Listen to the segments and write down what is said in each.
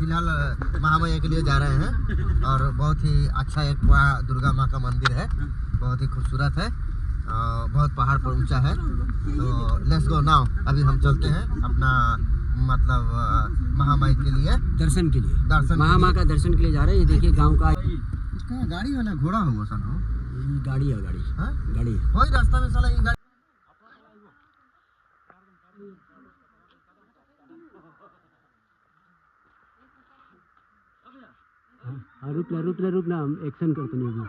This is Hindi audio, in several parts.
फिलहाल महामाया के लिए जा रहे हैं और बहुत ही अच्छा एक वहाँ दुर्गा माँ का मंदिर है, बहुत ही खूबसूरत है, बहुत पहाड़ पर ऊंचा है। तो लेट्स गो नाउ, अभी हम चलते हैं अपना मतलब महामाई के लिए दर्शन के लिए, महामाँ का दर्शन के लिए जा रहे हैं। ये देखिए गांव का गाड़ी है ना, घोड़ा होगा सन हो, गाड़ी है, गाड़ी हाँ? गाड़ी वही रास्ता में साला ये गाड़ी। हाँ, रुक ना, हम एक्शन करते नहीं अभी।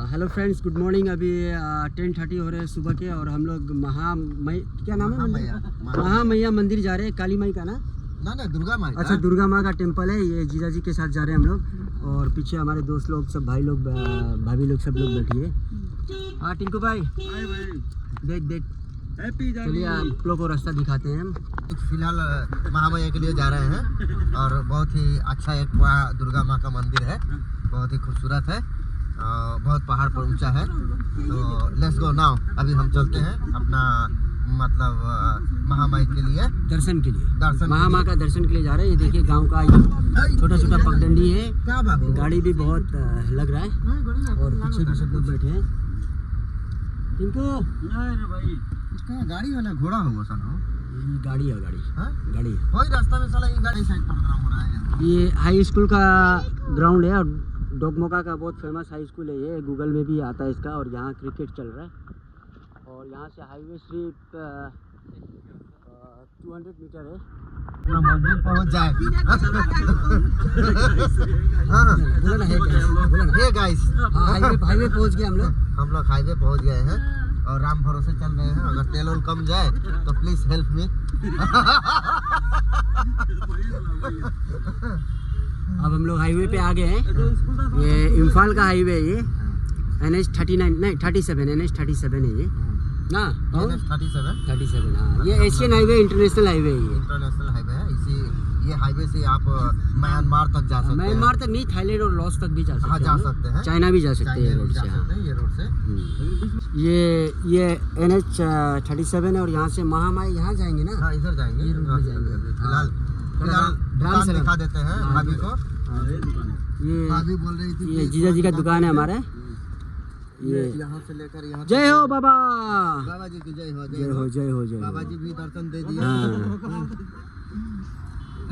Hello friends, good morning. अभी 10:30 हो रहे हैं सुबह के और हम लोग क्या नाम है, महामैया मंदिर जा रहे हैं। काली माई का ना दुर्गा माँ। अच्छा, दुर्गा माँ का टेम्पल है। ये जीजा जी के साथ जा रहे हैं हम लोग और पीछे हमारे दोस्त लोग, सब भाई लोग, भाभी लोग, सब लोग बैठिए। हाँ टिंकू भाई, देख चलिए आप लोग को रास्ता दिखाते हैं हम। फिलहाल महामाया के लिए जा रहे हैं और बहुत ही अच्छा एक वहाँ दुर्गा माँ का मंदिर है, बहुत ही खूबसूरत है, बहुत पहाड़ पर ऊंचा है। तो लेट्स गो नाउ, अभी हम चलते हैं अपना मतलब महामाई के लिए दर्शन के लिए, महामाँ का दर्शन के लिए जा रहे हैं। ये देखिए गांव का छोटा छोटा पगडंडी है, गाड़ी भी बहुत लग रहा है और पीछे भी सब लोग बैठे हैं। टिंकू भाई, गाड़ी है ना, घोड़ा होगा सन हो, गाड़ी है, गाड़ी हाँ? गाड़ी वही रास्ता में साला ये गाड़ी साइड प्रोग्राम हो रहा है। ये हाई स्कूल का ग्राउंड है और डोगमोका का बहुत फेमस हाई स्कूल है ये, गूगल में भी आता है इसका। और यहाँ क्रिकेट चल रहा है और यहाँ से हाईवे सिर्फ 200 मीटर है। मंदिर पहुँच जाए। बोला ना, हे गाइस, हाईवे पहुँच गए हम लोग हाईवे पहुँच गए हैं और राम भरोसे चल रहे हैं। अगर तेल और कम जाए तो प्लीज हेल्प मी। अब हम लोग हाईवे पे आ गए हैं। ये इम्फाल का हाईवे है, ये NH39 नहीं 37 NH37 है ये ना, 37। हाँ, ये एशियन हाईवे, इंटरनेशनल हाईवे है, ये इंटरनेशनल हाईवे है। ये हाईवे से आप म्यांमार तक जा सकते हैं। म्यांमार तक नहीं, थाईलैंड और लाओस तक भी जा सकते हैं। जा सकते हैं, चाइना भी जा सकते हैं रोड से। ये रोड से ये NH37 है और यहाँ से महामाई यहाँ जाएंगे ना। हाँ, इधर जाएंगे, फिलहाल दुकान दिखा देते हैं भाभी को। ये भाभी बोल रही थी ये जीजा जी का दुकान है हमारा। ये यहाँ से लेकर यहाँ। जय हो बाबा, बाबा जी की जय हो, जय हो, जय हो, जय हो। बाबा जी भी दर्शन दे दिए।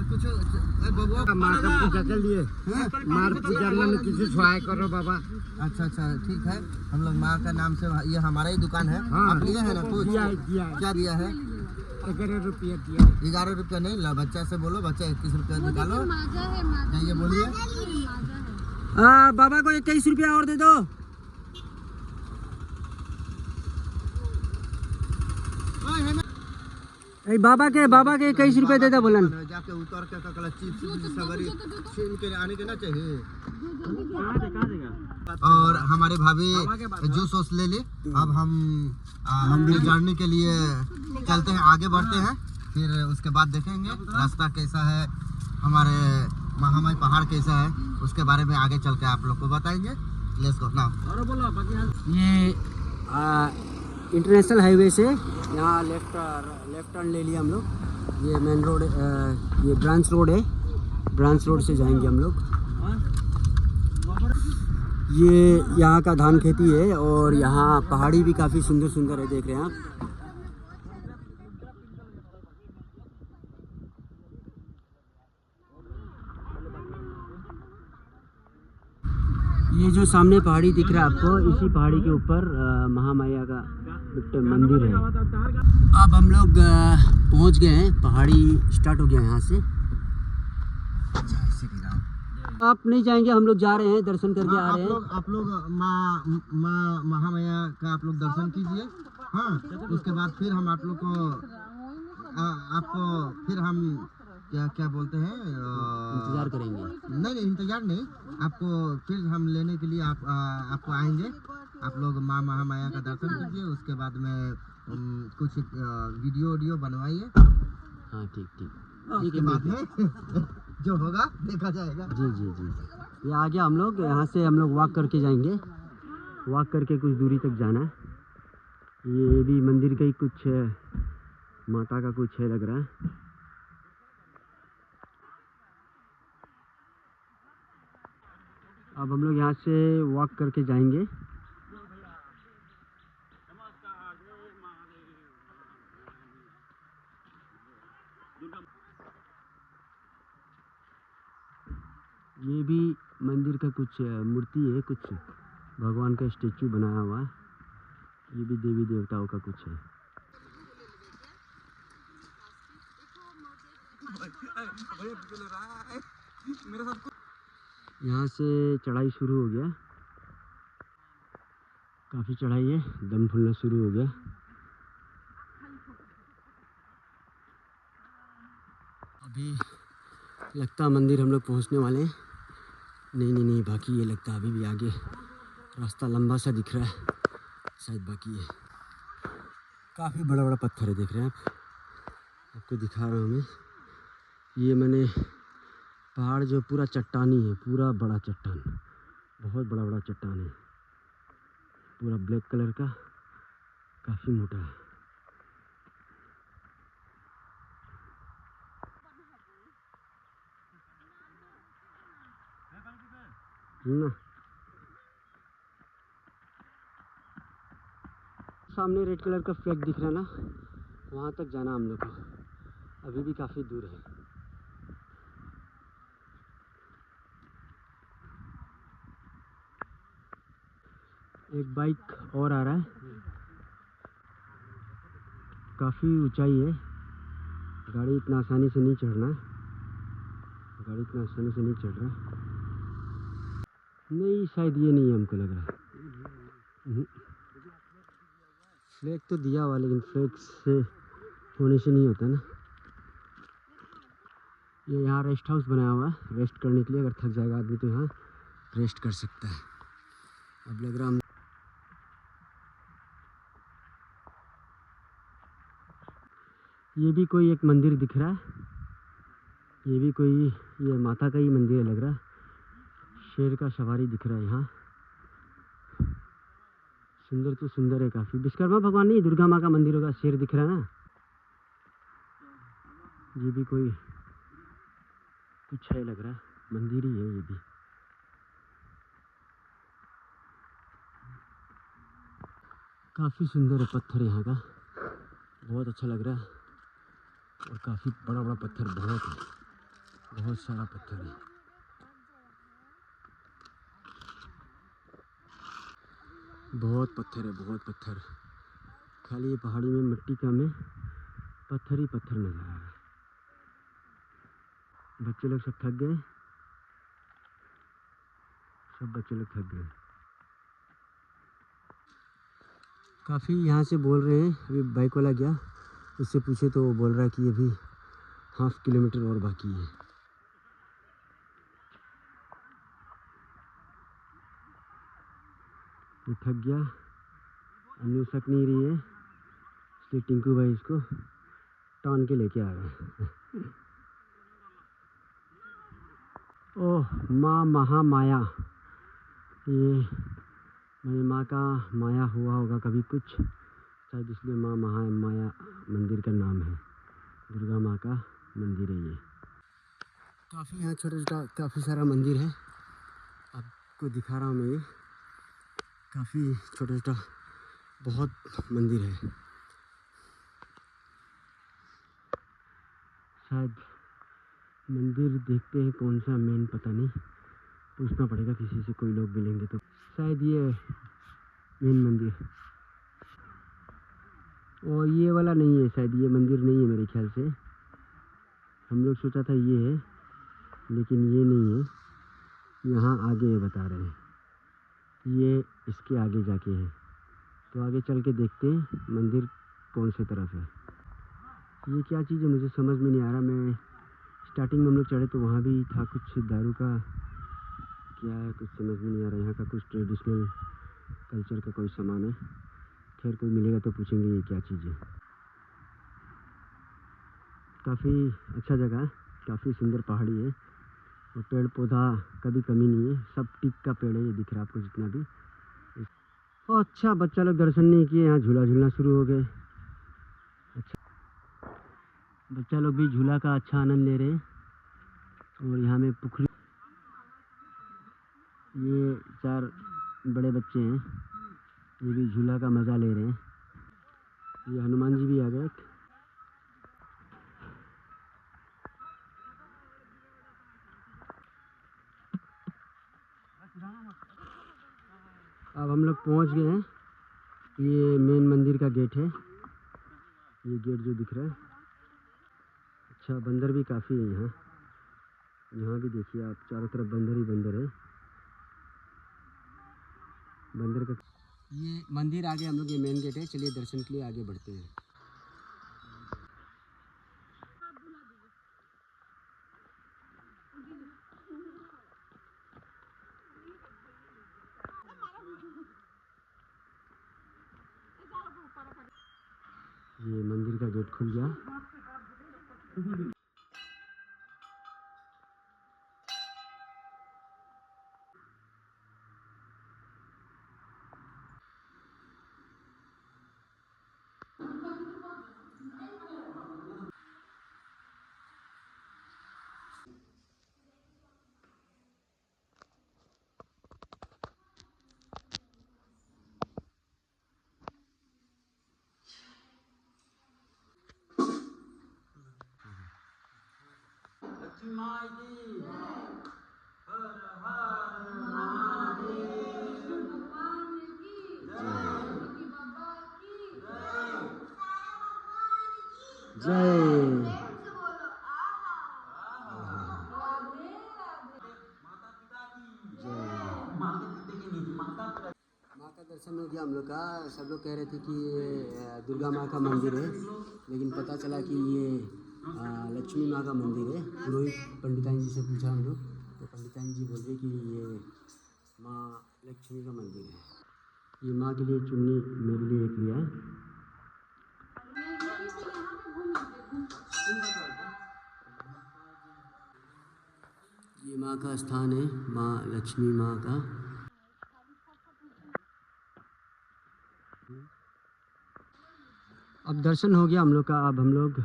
कुछ मार का पूजा कर लिए, मार पूजा में किसी सहाय करो बाबा। अच्छा, ठीक है। हम लोग माँ का नाम से, ये हमारा ही दुकान है। आप लिए है ना कुछ? क्या दिया है? 11 रुपया दिया। 11 रुपया नहीं ला, बच्चा से बोलो, बच्चा 21 रुपया निकालो। ये बोलिए बाबा को 21 रुपया और दे दो। बाबा के 21 रुपया दे दो बोलन। जाके उतर के ककला चिप्स सगरी छीन के आने के ना चाहिए। और हमारे भाभी जूस वूस ले ली। अब हम अपनी जर्नी के लिए चलते हैं, आगे बढ़ते हैं, फिर उसके बाद देखेंगे रास्ता कैसा है, हमारे महामाई पहाड़ कैसा है, उसके बारे में आगे चल के आप लोग को बताएंगे। Let's go now. ये इंटरनेशनल हाईवे से यहाँ लेफ्ट टर्न ले लिया हम लोग। ये मेन रोड, ये ब्रांच रोड है, ब्रांच रोड से जाएंगे हम लोग। ये यहाँ का धान खेती है और यहाँ पहाड़ी भी काफ़ी सुंदर सुंदर है, देख रहे हैं आप। ये जो सामने पहाड़ी दिख रहा है आपको, इसी पहाड़ी के ऊपर महामाया का मंदिर है। अब हम लोग पहुंच गए हैं, पहाड़ी स्टार्ट हो गया यहाँ से। आप नहीं जाएंगे, हम लोग जा रहे हैं, दर्शन करके आ रहे हैं। आप लोग माँ महामाया का आप लोग दर्शन कीजिए। हाँ, उसके बाद फिर हम आप लोग को आपको फिर हम क्या क्या बोलते हैं इंतज़ार करेंगे। नहीं नहीं इंतजार नहीं, आपको फिर हम लेने के लिए आपको आएंगे। आप लोग माँ महामाया का दर्शन कीजिए, उसके बाद में कुछ वीडियो बनवाइए। हाँ ठीक ठीक, उसके बाद में जो होगा देखा जाएगा। जी जी जी, ये आ गया। हम लोग यहाँ से हम लोग वॉक करके जाएंगे, वॉक करके कुछ दूरी तक जाना है। ये भी मंदिर का ही कुछ माता का कुछ है लग रहा है। अब हम लोग यहाँ से वॉक करके जाएंगे। ये भी मंदिर का कुछ मूर्ति है, कुछ भगवान का स्टेचू बनाया हुआ है। ये भी देवी देवताओं का कुछ है। यहाँ से चढ़ाई शुरू हो गया, काफ़ी चढ़ाई है, दम फूलना शुरू हो गया। अभी लगता मंदिर हम लोग पहुँचने वाले हैं। नहीं बाकी ये लगता अभी भी आगे रास्ता लंबा सा दिख रहा है, शायद बाकी है। काफ़ी बड़ा बड़ा पत्थर है, देख रहे हैं आप, आपको दिखा रहा हूँ मैं। ये मैंने पहाड़ जो पूरा चट्टानी है, पूरा बड़ा चट्टान, बहुत बड़ा बड़ा चट्टान है, पूरा ब्लैक कलर का, काफ़ी मोटा है ना। सामने रेड कलर का फ्लैग दिख रहा है ना, वहाँ तक जाना हम लोग को, अभी भी काफ़ी दूर है। एक बाइक और आ रहा है, काफ़ी ऊंचाई है, गाड़ी इतना आसानी से नहीं चढ़ना है, गाड़ी इतना आसानी से नहीं चढ़ रहा। नहीं शायद ये नहीं है, हमको लग रहा है। फ्लैग तो दिया हुआ, लेकिन फ्लैग से होने से नहीं होता ना। ये यहाँ रेस्ट हाउस बनाया हुआ है, रेस्ट करने के लिए, अगर थक जाएगा आदमी तो यहाँ रेस्ट कर सकता है। अब लग रहा ये भी कोई एक मंदिर दिख रहा है, ये भी कोई ये माता का ही मंदिर है लग रहा है। शेर का सवारी दिख रहा है यहाँ, सुंदर तो सुंदर है काफ़ी। विश्वकर्मा भगवान नहीं, दुर्गा माँ का मंदिर होगा, शेर दिख रहा है ना। ये भी कोई कुछ है लग रहा है, मंदिर ही है ये भी। काफ़ी सुंदर है पत्थर यहाँ का, बहुत अच्छा लग रहा है, और काफ़ी बड़ा बड़ा पत्थर बहुत है, बहुत सारा पत्थर है। बहुत पत्थर है, बहुत पत्थर, खाली ये पहाड़ी में मिट्टी कम है, पत्थर ही पत्थर नजर आ रहा है। बच्चे लोग सब थक गए, सब बच्चे लोग थक गए। काफ़ी यहाँ से बोल रहे हैं, अभी बाइक वाला गया, उससे पूछे तो वो बोल रहा है कि अभी 1/2 किलोमीटर और बाकी है। ये थक गया, अन्यू सक नहीं रही है, इसलिए टिंकू भाई इसको टान के लेके आ गए। ओह माँ महामाया, ये मेरी माँ का माया हुआ होगा कभी कुछ, शायद इसलिए माँ महामाया मंदिर का नाम है। दुर्गा माँ का मंदिर है ये। काफ़ी यहाँ छोटा छोटा काफ़ी सारा मंदिर है, आपको दिखा रहा हूँ मैं। ये काफ़ी छोटा छोटा बहुत मंदिर है। शायद मंदिर देखते हैं कौन सा मेन, पता नहीं, पूछना पड़ेगा किसी से, कोई लोग मिलेंगे तो। शायद ये मेन मंदिर, और ये वाला नहीं है, शायद ये मंदिर नहीं है मेरे ख्याल से। हम लोग सोचा था ये है, लेकिन ये नहीं है, यहाँ आगे ये बता रहे हैं, ये इसके आगे जाके है, तो आगे चल के देखते हैं मंदिर कौन सी तरफ है। ये क्या चीज़ है मुझे समझ में नहीं आ रहा। मैं स्टार्टिंग में हम लोग चढ़े तो वहाँ भी था कुछ दारू का, क्या है कुछ समझ में नहीं आ रहा। यहाँ का कुछ ट्रेडिशनल कल्चर का कोई सामान है। खैर कोई मिलेगा तो पूछेंगे ये क्या चीज़ है। काफ़ी अच्छा जगह है, काफ़ी सुंदर पहाड़ी है और पेड़ पौधा का भी कमी नहीं है। सब टीक का पेड़ है, ये दिख रहा है आपको जितना भी। अच्छा बच्चा लोग दर्शन नहीं किए, यहाँ झूला झूलना शुरू हो गए। अच्छा बच्चा लोग भी झूला का अच्छा आनंद ले रहे हैं। और यहाँ में पुखरी, ये 4 बड़े बच्चे हैं, ये भी झूला का मज़ा ले रहे हैं। ये हनुमान जी भी आ गए। अब हम लोग पहुँच गए हैं। ये मेन मंदिर का गेट है, ये गेट जो दिख रहा है। अच्छा बंदर भी काफ़ी है यहाँ। यहाँ भी देखिए आप, चारों तरफ बंदर ही बंदर है। बंदर का ये मंदिर आगे हम लोग, ये मेन गेट है। चलिए दर्शन के लिए आगे बढ़ते हैं। ये मंदिर का गेट खुल गया। जय माँ का दर्शन हो गया हम लोग का। सब लोग कह रहे थे कि ये दुर्गा माँ का मंदिर है, लेकिन पता चला कि ये लक्ष्मी माँ का मंदिर है। पुरोहित पंडिताइन जी से पूछा हम लोग, तो पंडिताइन जी बोल रहे कि ये माँ लक्ष्मी का मंदिर है। ये माँ के लिए चुन्नी मेरे लिए एक लिया है। ये माँ का स्थान है, माँ लक्ष्मी माँ का। अब दर्शन हो गया हम लोग का, अब हम लोग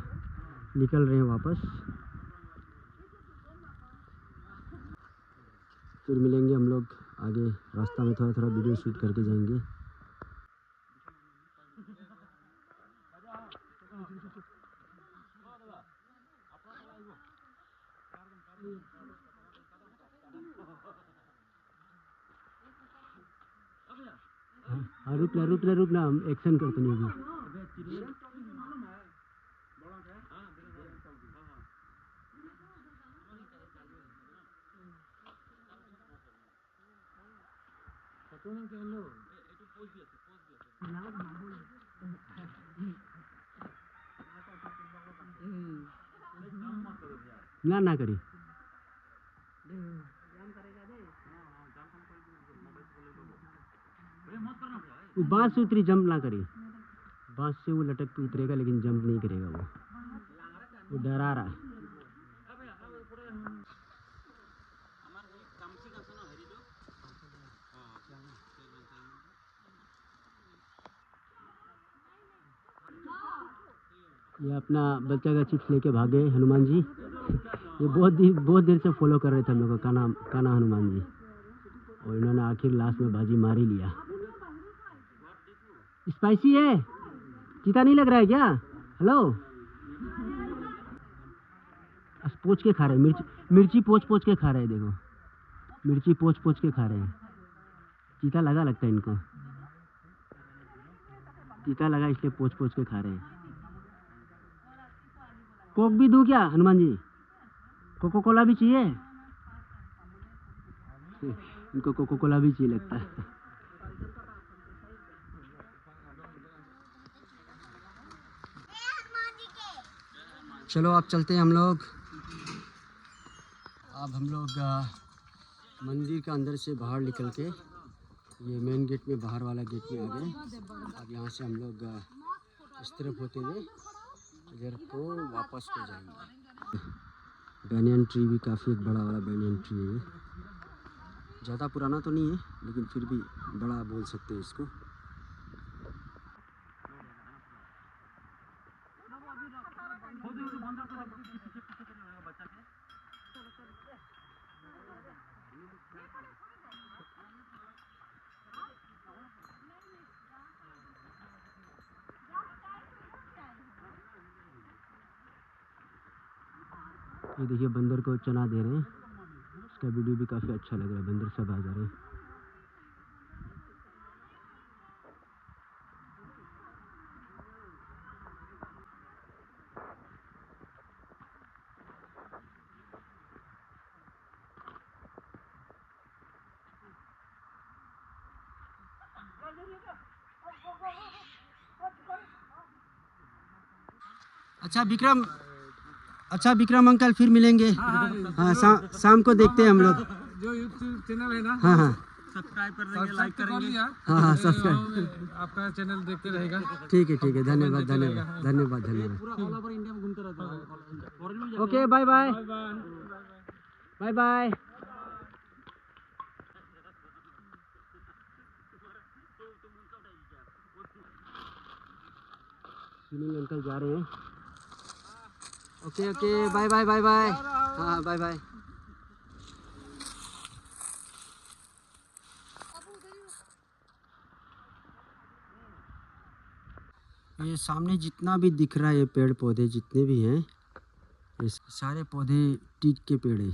निकल रहे हैं वापस। फिर मिलेंगे हम लोग आगे रास्ता में, थोड़ा थोड़ा वीडियो शूट करके जाएंगे। हाँ रुक ना, हम एक्शन करते नहीं अभी। ना करी वो बांस से उतरी, जंप ना करी। बांस से वो लटक के उतरेगा लेकिन जंप नहीं करेगा। वो डरा रहा है। ये अपना बच्चा का चिप्स लेके भागे हनुमान जी। ये बहुत देर से फॉलो कर रहे थे हम लोग का काना हनुमान जी, और इन्होंने आखिर लास्ट में बाजी मार ही लिया। स्पाइसी है, चीता नहीं लग रहा है क्या? हेलो, पोंछ के खा रहे हैं मिर्ची पोंछ के खा रहे हैं। देखो मिर्ची पोंछ के खा रहे हैं। चीता लगा लगता है इनको, चीता लगा इसलिए पोंछ के खा रहे हैं। कोक भी दूं क्या हनुमान जी? कोको कोला भी चाहिए? इनको कोको कोला भी चाहिए लगता है। चलो अब चलते हैं हम लोग। अब हम लोग मंदिर के अंदर से बाहर निकल के ये मेन गेट में, बाहर वाला गेट में आ गए। अब यहाँ से हम लोग इस तरफ होते हुए इधर को वापस हो जाएंगे। बैनियन ट्री भी काफ़ी एक बड़ा वाला बैनियन ट्री है। ज़्यादा पुराना तो नहीं है लेकिन फिर भी बड़ा बोल सकते हैं इसको। ये देखिए बंदर को चना दे रहे हैं। इसका वीडियो भी काफ़ी अच्छा लग रहा है। बंदर सब आ जा रहे हैं। अच्छा विक्रम अंकल, फिर मिलेंगे। हाँ, शाम को देखते हैं हम लोग। जो यूट्यूब चैनल है ना, हाँ हाँ सब्सक्राइब कर देंगे, लाइक करेंगे। हाँ हाँ सब्सक्राइब। आपका चैनल देखते रहेगा। ठीक है, धन्यवाद धन्यवाद धन्यवाद धन्यवाद। ऑल ओवर इंडिया में घूमते रहता है। Okay, bye bye bye bye. Sunil uncle जा रहे हैं। Okay bye bye bye bye. हाँ बाय बाय। ये सामने जितना भी दिख रहा है, ये पेड़ पौधे जितने भी हैं, ये सारे पौधे टीक के पेड़ है।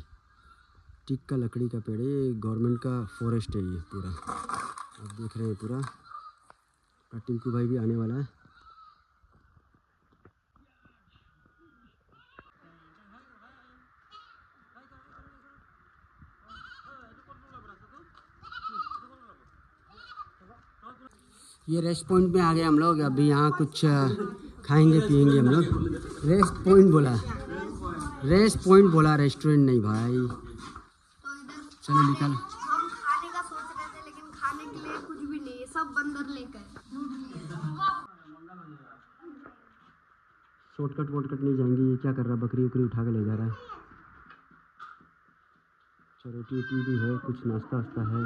टीक का लकड़ी का पेड़ है। ये गवर्नमेंट का फॉरेस्ट है ये पूरा। आप देख रहे हैं पूरा। टिंकू भाई भी आने वाला है। ये रेस्ट पॉइंट में आ गए हम लोग। अभी यहाँ कुछ खाएंगे पिएंगे हम लोग। रेस्ट पॉइंट बोला, रेस्टोरेंट नहीं भाई। चलो निकल। हम खाने का सोच रहे थे लेकिन खाने के लिए कुछ भी नहीं है, सब बंदर लेकर। शॉर्टकट नहीं जाएंगे। ये क्या कर रहा है? बकरी उकरी उठा के ले जा रहा है। चलो रोटी भी है, कुछ नाश्ता वास्ता है।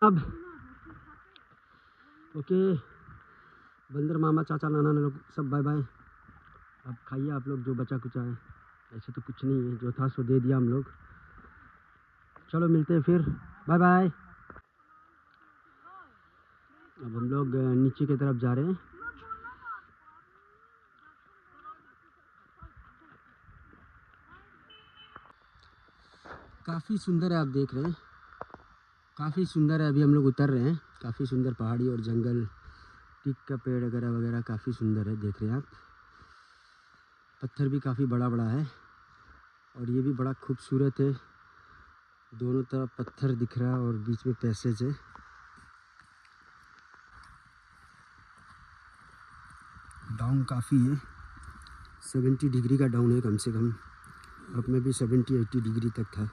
अब ओके, बंदर मामा चाचा नाना लोग सब बाय बाय। अब खाइए आप लोग जो बचा कुचा है। ऐसे तो कुछ नहीं है, जो था सो दे दिया हम लोग। चलो मिलते हैं फिर, बाय बाय। अब हम लोग नीचे की तरफ जा रहे हैं। काफ़ी सुंदर है, आप देख रहे हैं, काफ़ी सुंदर है। अभी हम लोग उतर रहे हैं। काफ़ी सुंदर पहाड़ी और जंगल, टीक का पेड़ वगैरह वगैरह काफ़ी सुंदर है। देख रहे हैं आप, पत्थर भी काफ़ी बड़ा बड़ा है और ये भी बड़ा खूबसूरत है। दोनों तरफ पत्थर दिख रहा है और बीच में पैसेज है। डाउन काफ़ी है, 70 डिग्री का डाउन है कम से कम। अपने भी 70-80 डिग्री तक था।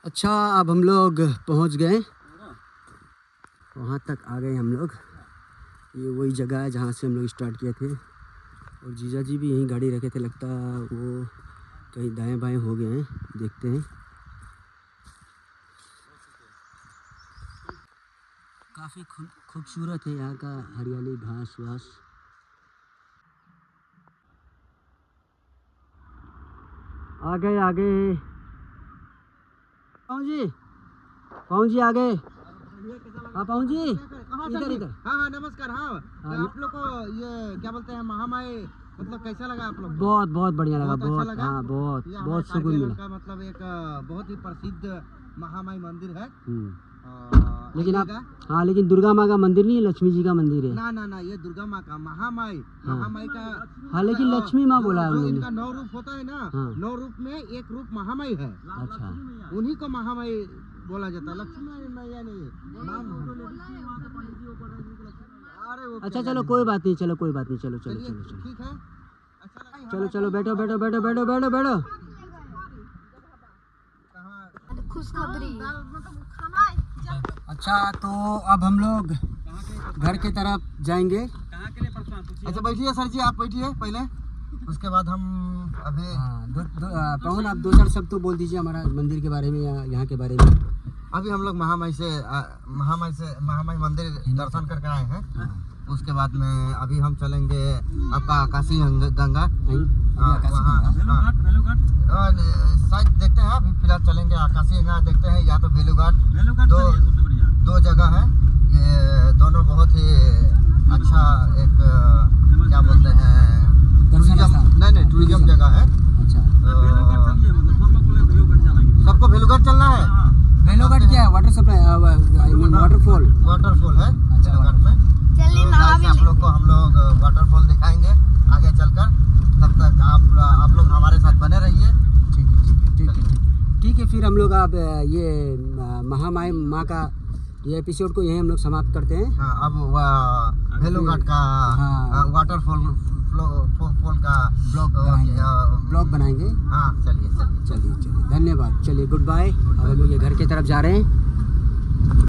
अच्छा, अब हम लोग पहुंच गए, वहाँ तक आ गए हम लोग। ये वही जगह है जहाँ से हम लोग स्टार्ट किए थे और जीजा जी भी यहीं गाड़ी रखे थे। लगता वो कहीं दाएं बाएं हो गए हैं, देखते हैं। काफ़ी खूबसूरत है यहाँ का, हरियाली, घास वास। आ गए पाऊँ जी आ गए। हाँ पाऊँ जी, इधर। हाँ नमस्कार। हाँ आप लोग को ये क्या बोलते हैं, महामाई मतलब कैसा लगा आप लोग? बहुत बढ़िया लगा। बहुत अच्छा लगा। हाँ बहुत सुकून मिला। का मतलब एक बहुत ही प्रसिद्ध महामाई मंदिर है लेकिन आप हाँ, लेकिन दुर्गा माँ का मंदिर नहीं है, लक्ष्मी जी का मंदिर है। ना ना ना, ये दुर्गा माँ का महामाई, महामाई का। हाँ, लेकिन लक्ष्मी माँ बोला है जो उन्होंने। इनका 9 रूप होता है ना, हाँ। 9 रूप में एक रूप महामाई है, अच्छा उन्हीं को महामाई बोला जाता है। लक्ष्मी मैया नहीं है। अरे वो अच्छा, चलो कोई बात नहीं, चलो कोई बात नहीं, चलो चलो चलिए, चलो चलो ठीक है। अच्छा लगा? चलो चलो, बैठो बैठो बैठो बैठो बैठो बैठो। खुशखबरी। अच्छा, तो अब हम लोग घर की तरफ जाएंगे। अच्छा बैठिए सर जी, आप बैठिए पहले, उसके बाद हम अभी हाँ, पवन आप दो चार शब्द तो बोल दीजिए हमारा मंदिर के बारे में या यहाँ के बारे में। अभी हम लोग महामाई मंदिर दर्शन करके आए हैं। उसके बाद में अभी हम चलेंगे आपका आकाशी गंगा, शायद देखते हैं। अभी फिलहाल चलेंगे आकाशी गंगा, देखते हैं, या तो बेलूघाट। दो जगह है, ये दोनों बहुत ही अच्छा एक क्या बोलते हैं, टूरिज्म जगह है। अच्छा, सबको बेलूघाट चलना है। बेलोघाट क्या है? Water supply, waterfall. वाटरफॉल है अच्छा, बेलूघाट में। चलिए तो नहा भी आप लोग को हम लोग वाटरफॉल दिखाएंगे आगे चलकर। तब तक आप लोग हमारे साथ बने रहिए। ठीक है ठीक है ठीक है ठीक है। फिर हम लोग अब ये महामाई माँ का ये एपिसोड को यहीं हम लोग समाप्त करते हैं। हाँ, अब बेलूघाट का हाँ। वाटरफॉल फॉल का ब्लॉग बनाएंगे। हाँ, चलिए चलिए। चलिए चलिए, धन्यवाद। चलिए, गुड बाय। अब हम लोग ये घर की तरफ जा रहे हैं।